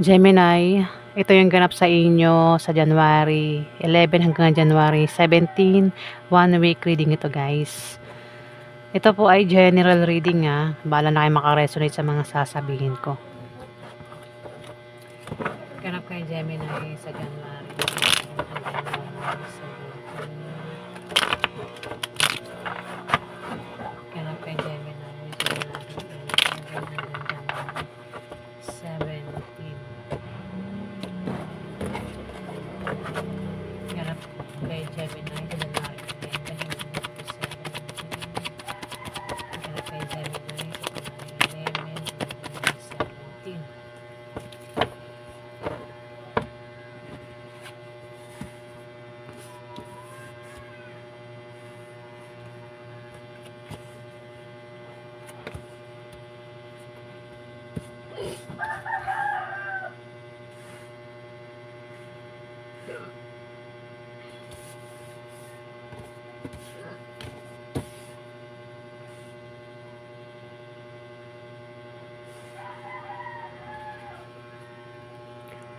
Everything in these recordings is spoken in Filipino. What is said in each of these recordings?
Gemini, ito yung ganap sa inyo sa January 11 hanggang January 17, 1 week reading ito guys. Ito po ay general reading Bahala na kayo makaresonate sa mga sasabihin ko. Ganap kay Gemini sa January 11 hanggang January 17. Ganap kay Gemini sa January 11 hanggang January 17. Ganap kay Gemini sa January 11 hanggang 17. Ganap kay Gemini sa January 11 hanggang 17.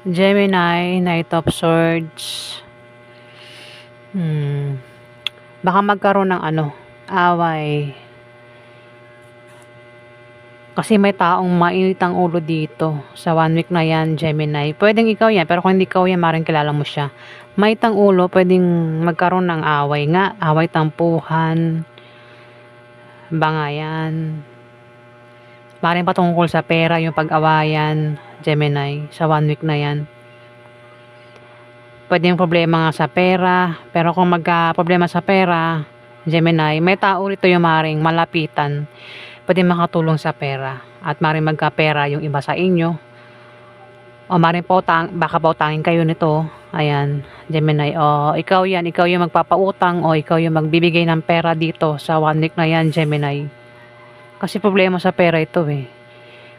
Gemini, Knight of Swords. Baka magkaroon ng away. Kasi may taong mainit ang ulo dito sa 1 week na yan, Gemini. Pwedeng ikaw yan, pero kung hindi ikaw yan, maaaring kilala mo siya. Mainit ang ulo, pwedeng magkaroon ng away nga. Away, tampuhan, bangayan. Maaaring patungkol sa pera yung pag-awayan, Gemini, sa 1 week na yan. Pwede yung problema nga sa pera, pero kung magka-problema sa pera, Gemini, may tao rito yung maaaring malapitan. Pwede makatulong sa pera at maaaring magka-pera yung iba sa inyo. O maaaring baka pautangin kayo nito. Ayan, Gemini. O ikaw yan, ikaw yung magpapautang o ikaw yung magbibigay ng pera dito sa 1 week na yan, Gemini. Kasi problema sa pera ito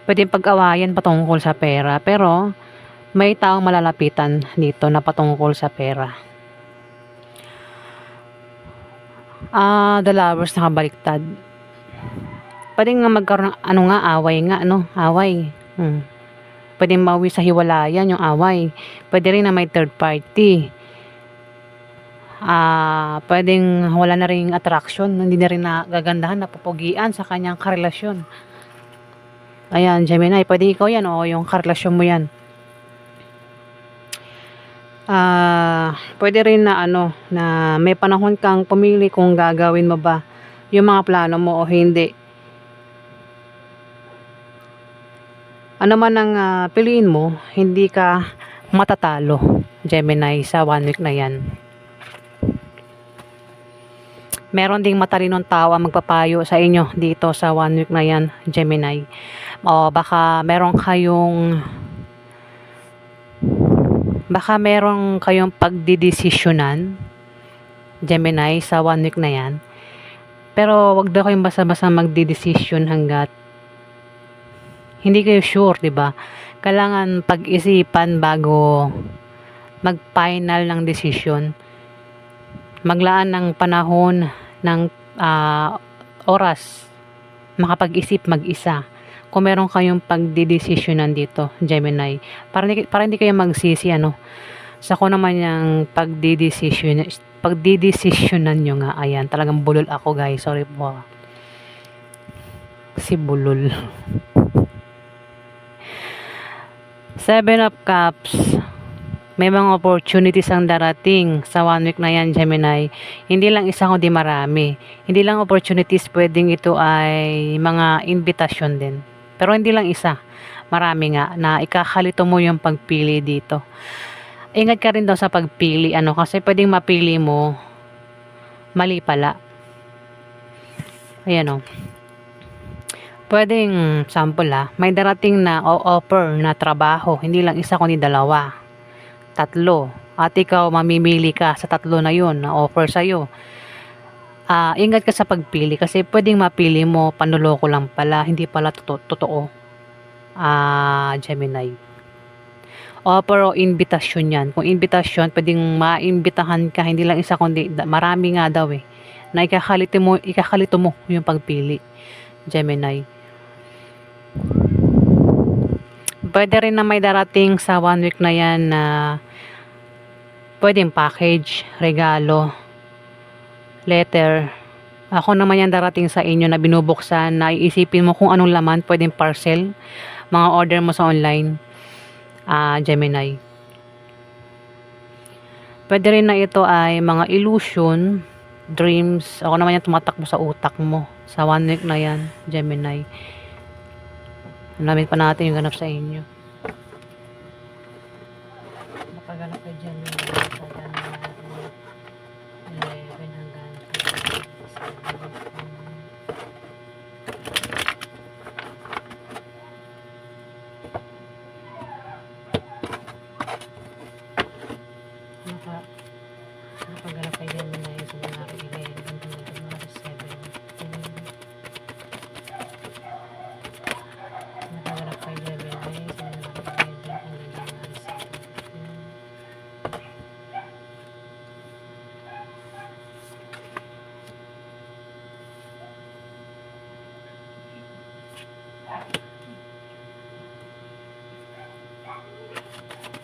Pwede pag-awayan patungkol sa pera, pero may taong malalapitan dito na patungkol sa pera. The Lovers nakabaliktad. Pwede nga magkaroon ng away away. Pwede mawi sa hiwalayan yung away. Pwede rin na may third party. Pwedeng wala na ring attraction, hindi na rin nagagandahan, napupugian sa kanyang karelasyon. Ayan, Gemini, pwede ikaw yan o yung karelasyon mo yan. Pwede rin na na may panahon kang pumili kung gagawin mo ba yung mga plano mo o hindi. Ano man ang piliin mo, hindi ka matatalo, Gemini, sa 1 week na yan. Meron ding matalinong tao ang magpapayo sa inyo dito sa 1 week na yan, Gemini. O baka meron kayong pagdidesisyonan, Gemini, sa 1 week na yan. Pero wag daw kayong basta-basta magdidesisyon hanggat hindi kayo sure, 'di ba? Kailangan pag-isipan bago mag-final ng decision. Maglaan ng panahon ng oras makapag-isip mag-isa kung meron kayong pagdidesisyonan dito, Gemini, para hindi kayo magsisi sa ko naman yung pagdidesisyonan nyo nga. Ayan, talagang bulol ako guys, sorry po si bulol. 7 of Cups. May mga opportunities ang darating sa 1 week na yan, Gemini. Hindi lang isa kundi marami. Hindi lang opportunities, pwedeng ito ay mga invitation din. Pero hindi lang isa. Marami nga na ikakalito mo yung pagpili dito. Ingat ka rin daw sa pagpili, kasi pwedeng mapili mo mali pala. Ayan Pwedeng sample may darating na offer na trabaho. Hindi lang isa kundi 2. 3, at ikaw mamimili ka sa 3 na yun na offer sa'yo. Ingat ka sa pagpili kasi pwedeng mapili mo panloloko lang pala, hindi pala totoo, Gemini. Offer o invitation yan. Kung invitation, pwedeng maimbitahan ka, hindi lang isa kundi marami nga daw na ikakalito mo yung pagpili, Gemini. Pwede rin na may darating sa 1 week na yan na pwedeng package, regalo, letter. Ako naman yan darating sa inyo na binubuksan na iisipin mo kung anong laman, pwedeng parcel, mga order mo sa online, Gemini. Pwede rin na ito ay mga illusion, dreams. Ako naman yan tumatakbo sa utak mo. Sa 1 week na yan, Gemini. Alamin pa natin yung ganap sa inyo. Nakaganap kay Gemini sa January 11 hanggang 7. Nakaganap kay Gemini sa January 11 hanggang January 17. Nakaganap kay Gemini sa January 11 hanggang January 17.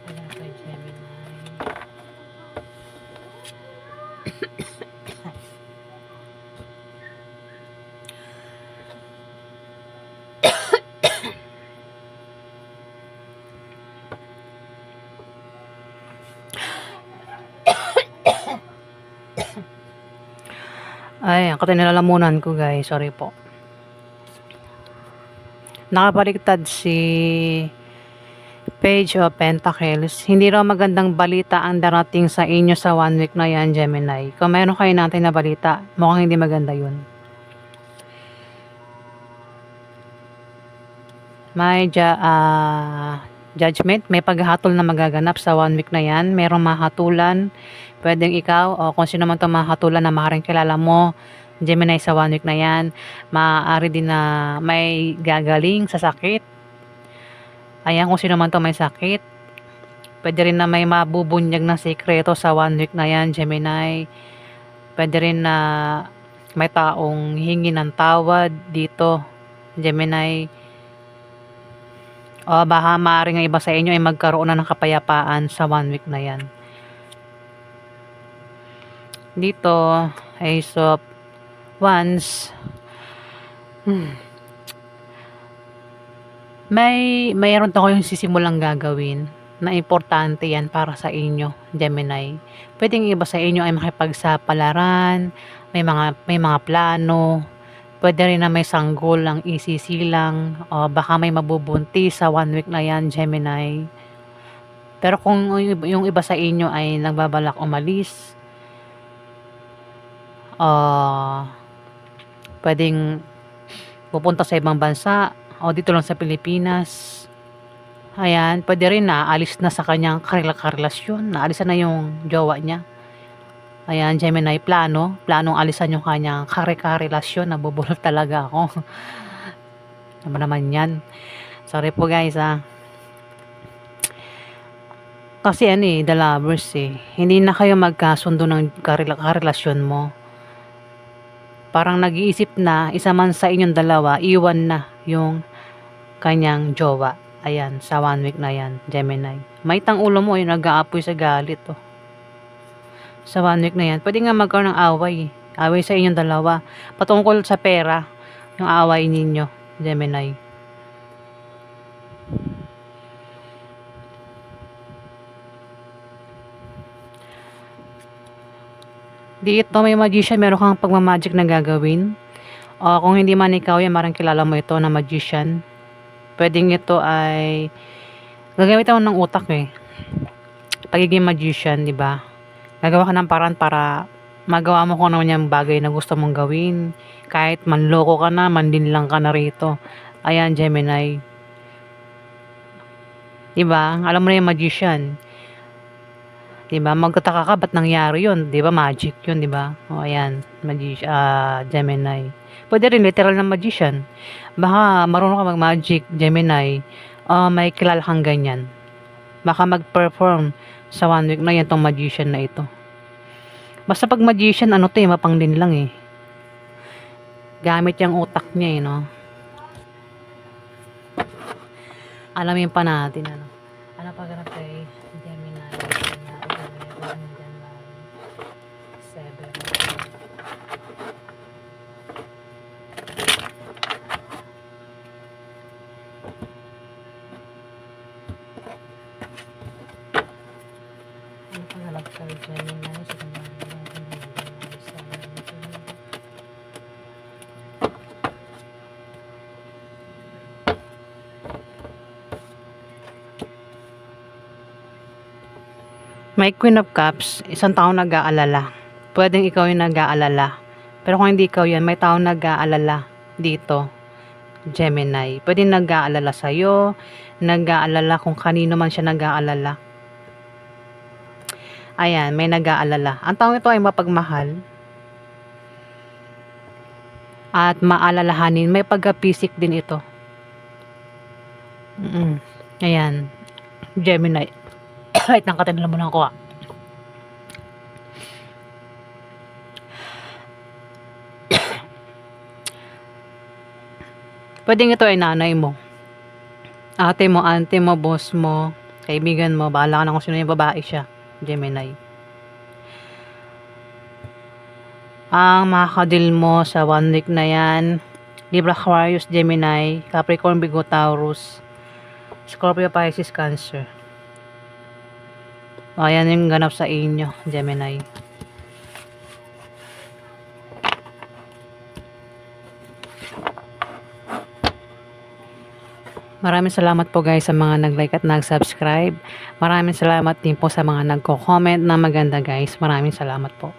Nakaganap kay Gemini. Ay, ako nilalamunan ko guys. Sorry po. Nakabaliktad si Page of Pentacles. Hindi raw magandang balita ang darating sa inyo sa 1 week na yan, Gemini. Kung mayroon kayo natin na balita, mukhang hindi maganda yun. May judgment, may paghahatol na magaganap sa 1 week na yan. Merong mahatulan. Pwedeng ikaw o kung sino man ito mahatulan na maaaring kilala mo, Gemini, sa 1 week na yan. Maaari din na may gagaling sa sakit. Ayan, kung sino man ito may sakit. Pwede rin na may mabubunyag na sekreto sa 1 week na yan, Gemini. Pwede rin na may taong hingi ng tawad dito, Gemini. O baka maaaring ang iba sa inyo ay magkaroon na ng kapayapaan sa 1 week na yan. Dito, Ace of Wands. Mayroon ako yung sisimulang gagawin na importante yan para sa inyo, Gemini. Pwedeng iba sa inyo ay makipagsapalaran, may mga plano, pwede rin na may sanggol ang isisilang, o baka may mabubuntis sa 1 week na yan, Gemini. Pero kung yung iba sa inyo ay nagbabalak umalis, pwedeng pupunta sa ibang bansa o dito lang sa Pilipinas. Ayan, pwede rin na alis na sa kanyang karelasyon, naalis na yung jowa niya. Ayan, Gemini, planong alisan yung kanyang karelasyon. Nabubulol talaga ako. naman yan. Sorry po guys Kasi the lovers hindi na kayo magkasundo ng karelasyon mo. Parang nag-iisip na isa man sa inyong dalawa, iwan na yung kanyang jowa. Ayan, sa 1 week na yan, Gemini. May ulo mo yung nag-aapoy sa galit sa 1 week na yan. Pwede nga magkaroon ng away. Away sa inyong dalawa. Patungkol sa pera, yung away ninyo, Gemini. Dito may magician, meron kang pagmamagic na gagawin. O kung hindi man ikaw yan, marang kilala mo ito na magician. Pwedeng ito ay gagamit mo ng utak pagiging magician, di ba? Gagawa ka ng paraan para magawa mo kung ano yung bagay na gusto mong gawin. Kahit manloko ka na, mandinlang ka na rito. Ayan, Gemini. Di ba? Alam mo na yung magician. Diba? Magtataka ka, ba't nangyari yun? Diba? Magic yun, diba? O, ayan. Gemini. Pwede rin, literal na magician. Baka marunong ka mag-magic, Gemini. May kilala kang ganyan. Baka mag-perform sa 1 week na yan, tong magician na ito. Basta pag magician, mapang din lang Gamit yung utak niya, no? Alamin pa natin ano. Ano pa ganap kay Gemini? January 7. Ano pa ganap kay Gemini? May Queen of Cups, isang taong nag-aalala. Pwedeng ikaw yung nag-aalala. Pero kung hindi ikaw yan, may taong nag-aalala dito, Gemini. Pwede nag-aalala sa'yo, nag-aalala kung kanino man siya nag-aalala. Ayan, may nag-aalala. Ang taong ito ay mapagmahal. At maalalahanin, may pagkapisik din ito. Ayan, Gemini. Kahit nang katanalan mo lang ako Pwedeng ito ay nanay mo, ate mo, auntie mo, boss mo, kaibigan mo, bahala ka na kung sino yung babae siya, Gemini. Ang makakadil mo sa 1 week na yan, Libra, Aquarius, Gemini, Capricorn, Virgo, Taurus, Scorpio, Pisces, Cancer. O, ayan yung ganap sa inyo, Gemini. Maraming salamat po guys sa mga nag-like at nag-subscribe. Maraming salamat din po sa mga nagko-comment na maganda guys. Maraming salamat po.